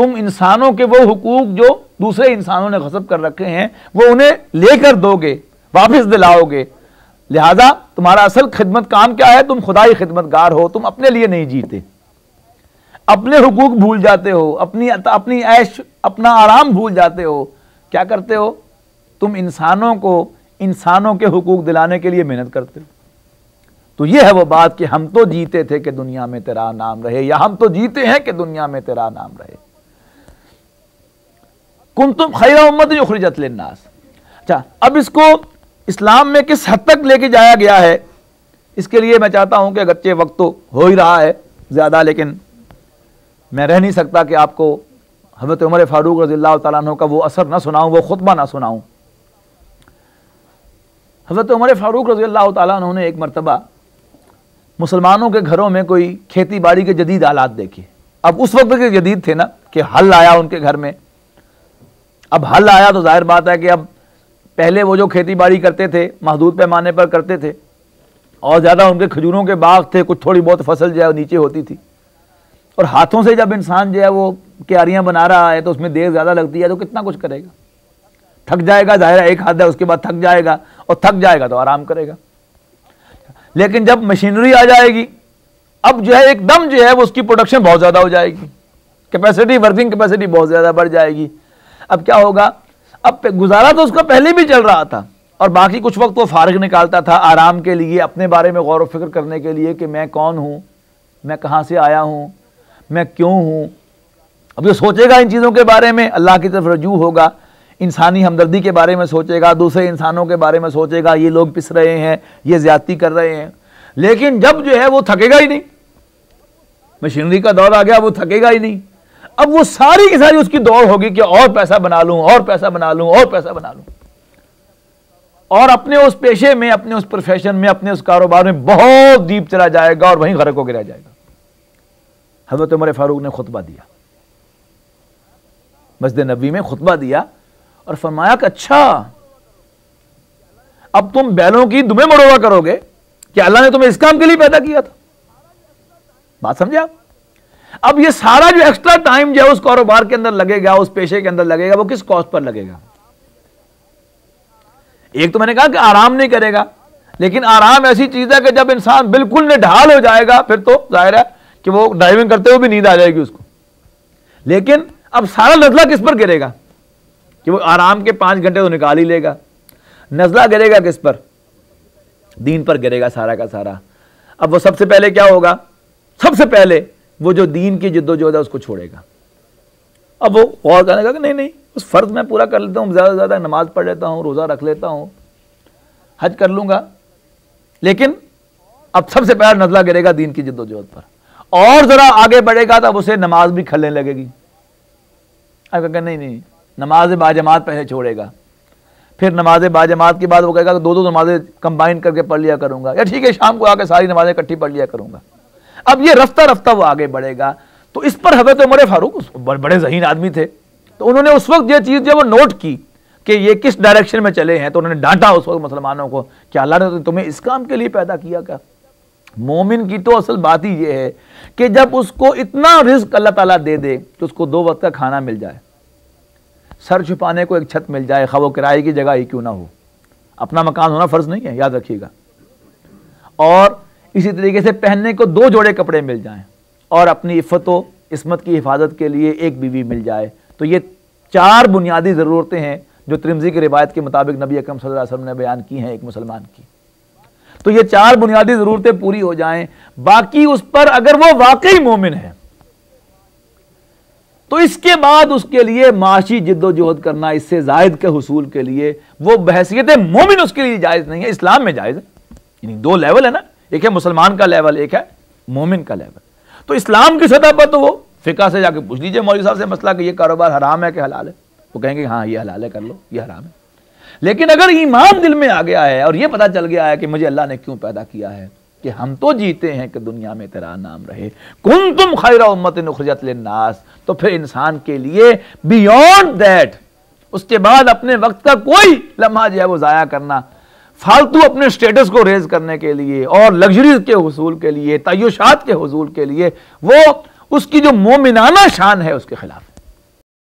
तुम इंसानों के वो हुकूक जो दूसरे इंसानों ने गस्ब कर रखे हैं वो उन्हें लेकर दोगे, वापस दिलाओगे। लिहाजा तुम्हारा असल खिदमत काम क्या है? तुम खुदाई खिदमतगार हो, तुम अपने लिए नहीं जीते, अपने हुकूक भूल जाते हो, अपनी ऐश अपना आराम भूल जाते हो। क्या करते हो? तुम इंसानों को इंसानों के हुकूक दिलाने के लिए मेहनत करते हो। तो यह है वो बात कि हम तो जीते थे कि दुनिया में तेरा नाम रहे, या हम तो जीते हैं कि दुनिया में तेरा नाम रहे। कुंतुम खैरा उम्मतिन उखरिजत लिन्नास। अच्छा, अब इसको इस्लाम में किस हद तक लेके जाया गया है, इसके लिए मैं चाहता हूं कि अगरचे वक्त तो हो ही रहा है ज़्यादा, लेकिन मैं रह नहीं सकता कि आपको हज़रत उमर फारूक रज़ियल्लाहु तआला अन्हु का वो असर ना सुनाऊं, वो खुतबा ना सुनाऊं। हज़रत उमर फारूक रज़ियल्लाहु तआला अन्हु ने एक मरतबा मुसलमानों के घरों में कोई खेती बाड़ी के जदीद आलात देखे। अब उस वक्त के जदीद थे ना कि हल आया उनके घर में। अब हल आया तो जाहिर बात है कि अब पहले वो जो खेती बाड़ी करते थे महदूद पैमाने पर करते थे, और ज़्यादा उनके खजूरों के बाग थे, कुछ थोड़ी बहुत फसल जो है नीचे होती थी, और हाथों से जब इंसान जो है वो क्यारियाँ बना रहा है तो उसमें देर ज़्यादा लगती है, तो कितना कुछ करेगा, थक जाएगा। जाहिर है एक हाथ है, उसके बाद थक जाएगा, और थक जाएगा तो आराम करेगा। लेकिन जब मशीनरी आ जाएगी, अब जो है एकदम जो है वो उसकी प्रोडक्शन बहुत ज़्यादा हो जाएगी, कैपेसिटी, वर्किंग कैपेसिटी बहुत ज़्यादा बढ़ जाएगी। अब क्या होगा? अब गुजारा तो उसका पहले भी चल रहा था, और बाकी कुछ वक्त वो फारिग निकालता था आराम के लिए, अपने बारे में गौर व फिक्र करने के लिए कि मैं कौन हूँ, मैं कहाँ से आया हूँ, मैं क्यों हूँ। अब ये सोचेगा इन चीज़ों के बारे में, अल्लाह की तरफ रजू होगा, इंसानी हमदर्दी के बारे में सोचेगा, दूसरे इंसानों के बारे में सोचेगा, ये लोग पिस रहे हैं, ये ज्यादती कर रहे हैं। लेकिन जब जो है वो थकेगा ही नहीं, मशीनरी का दौर आ गया, वो थकेगा ही नहीं। अब वो सारी की सारी उसकी दौड़ होगी कि और पैसा बना लूं, और पैसा बना लूं, और पैसा बना लूं, और अपने उस पेशे में, अपने उस प्रोफेशन में, अपने उस कारोबार में बहुत डीप चला जाएगा और वहीं गर्क होकर रह जाएगा। हज़रत उमर फारूक ने खुतबा दिया, मस्जिद नबी में खुतबा दिया, और फरमाया कि अच्छा, अब तुम बैलों की दुमे मड़ोवा करोगे कि अल्लाह ने तुम्हें इस काम के लिए पैदा किया था। बात समझे आप? अब ये सारा जो एक्स्ट्रा टाइम जो है उस कारोबार के अंदर लगेगा, उस पेशे के अंदर लगेगा, वो किस कॉस्ट पर लगेगा? एक तो मैंने कहा कि आराम नहीं करेगा, लेकिन आराम ऐसी चीज है कि जब इंसान बिल्कुल निढाल हो जाएगा फिर तो जाहिर है कि वो ड्राइविंग करते हुए भी नींद आ जाएगी उसको। लेकिन अब सारा नजला किस पर गिरेगा कि वो आराम के 5 घंटे तो निकाल ही लेगा। नजला गिरेगा किस पर? दीन पर गिरेगा सारा का सारा। अब वो सबसे पहले क्या होगा? सबसे पहले वो जो दीन की जिद्दोजहद है उसको छोड़ेगा। अब वो और कहने लगा कि नहीं नहीं, उस फर्ज मैं पूरा कर लेता हूँ, ज़्यादा से ज़्यादा नमाज पढ़ लेता हूँ, रोज़ा रख लेता हूँ, हज कर लूँगा। लेकिन अब सबसे पहला नजला गिरेगा दीन की जिद्दोजहद पर, और ज़रा आगे बढ़ेगा तब उसे नमाज भी खलने लगेगी। अब कहेगा नहीं नहीं, नमाज बाजमात पहले छोड़ेगा, फिर नमाज बाजमात के बाद वो कहेगा कि 2-2 नमाजें कंबाइन करके पढ़ लिया करूँगा, या ठीक है शाम को आकर सारी नमाजें इकट्ठी पढ़ लिया करूँगा। अब ये रफ्ता रफ्ता वो आगे बढ़ेगा। तो इस पर हज़रत उमर फारूक बड़े ज़हीन आदमी थे, तो उन्होंने उस वक्त ये चीज़ जब वो नोट की कि ये किस डायरेक्शन में चले हैं, तो उन्होंने डांटा उस वक्त मुसलमानों को कि अल्लाह ने तुम्हें इस काम के लिए पैदा किया क्या? मोमिन की तो असल बात ही ये है कि जब उसको इतना रिज़्क अल्लाह ताला दे दे कि उसको 2 वक्त का खाना मिल जाए, सर छुपाने को एक छत मिल जाए, खा वो किराए की जगह ही क्यों ना हो, अपना मकान होना फ़र्ज़ नहीं है, याद रखिएगा, और इसी तरीके से पहनने को 2 जोड़े कपड़े मिल जाएं, और अपनी इफ़्फ़त व इस्मत की हिफाजत के लिए एक बीवी मिल जाए, तो ये 4 बुनियादी ज़रूरतें हैं जो तिरमिज़ी की रिवायत के मुताबिक नबी अकरम सल्लल्लाहु अलैहि वसल्लम ने बयान की हैं एक मुसलमान की। तो ये 4 बुनियादी ज़रूरतें पूरी हो जाएं, बाकी उस पर अगर वो वाकई मोमिन है तो इसके बाद उसके लिए माशी जिद्दोजहद करना, इससे जायद के हुसूल के लिए वो बहैसियत मोमिन उसके लिए जायज़ नहीं है। इस्लाम में जायज़ है, यानी 2 लेवल है ना, एक है मुसलमान का लेवल, एक है मोमिन का लेवल। तो इस्लाम की सतह पर तो वो फ़िक़ा से जाके पूछ लीजिए मौलवी साहब से मसला कि ये कारोबार हराम है कि हलाल है, वो कहेंगे हाँ ये हलाल है, कर लो, ये हराम है। लेकिन अगर ईमान दिल में आ गया है और ये पता चल गया है कि मुझे अल्लाह ने क्यों पैदा किया है, कि हम तो जीते हैं कि दुनिया में तेरा नाम रहे, कुंतुम खैरा उम्मतिन उखरिजत लिन्नास, तो फिर इंसान के लिए बियॉन्ड दैट, उसके बाद अपने वक्त का कोई लम्हा जो है वो ज़ाया करना, फालतू अपने स्टेटस को रेज करने के लिए और लग्जरीज के हुसूल के लिए, तय्युशात के हुसूल के लिए, वो उसकी जो मोमिनाना शान है उसके खिलाफ।